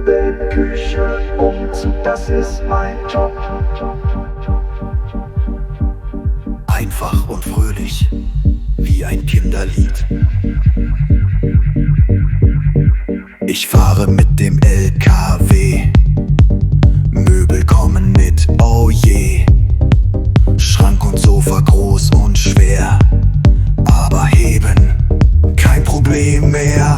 Möbel, Küche, Umzug, das ist mein Job. Einfach und fröhlich, wie ein Kinderlied. Ich fahre mit dem LKW, Möbel kommen mit, oh je. Schrank und Sofa groß und schwer, aber heben, kein Problem mehr.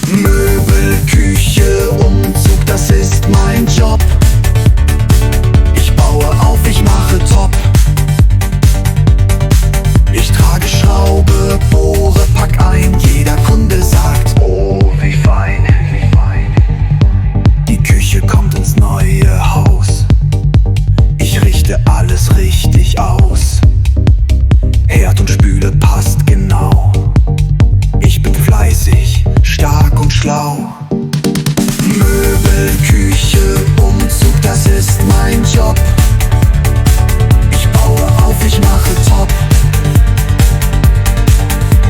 Möbel, Küche, Umzug, das ist mein Job. Ich baue auf, ich mache top. Ich trage Schraube, bohre, pack ein. Jeder Kunde sagt, oh, wie fein, wie fein. Die Küche kommt ins neue Haus. Ich richte alles richtig aus. Herd und Spüle passt genau. Ich bin fleißig, stark und schlau. Möbel, Küche, Umzug, das ist mein Job. Ich baue auf, ich mache top.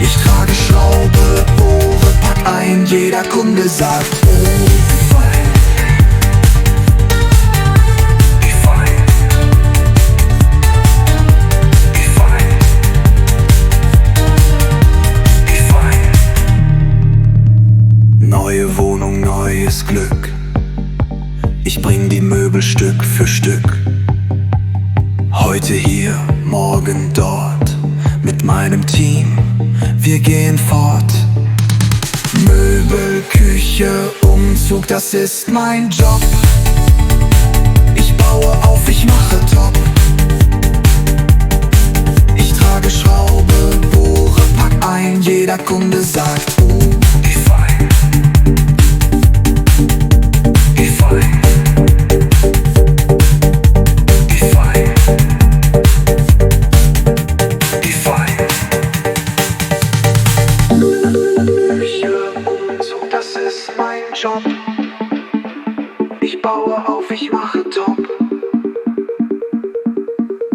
Ich trage Schraube, bohre, pack ein. Jeder Kunde sagt, oh, wie fein. Wie fein. Wie fein. Wie fein. Neue Wohnung, neues Glück. Ich bring die Möbel Stück für Stück. Heute hier, morgen dort. Mit meinem Team, wir gehen fort. Möbel, Küche, Umzug, das ist mein Job. Ich baue auf, ich mache top. Ich trage Schraube, bohre, pack ein. Jeder Kunde sagt, oh, wie fein. Wie fein. Wie fein. Wie fein. Küche, Umzug, das ist mein Job. Ich baue auf, ich mache top.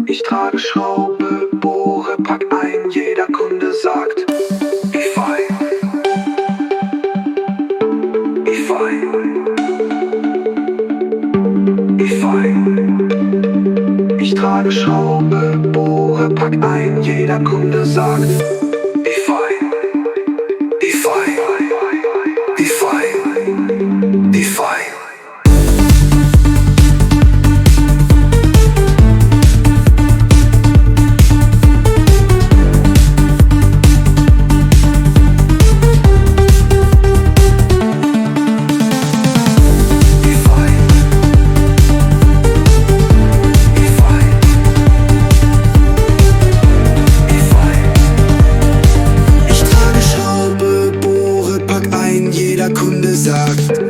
Ich trage Schraube, bohre, pack ein. Jeder Kunde sagt, wie fein. Wie fein. Wie fein. Ich trage Schraube, bohre, pack ein. Jeder Kunde sagt, wie fein. Wie fein. Wie fein. Wie fein. Jeder Kunde sagt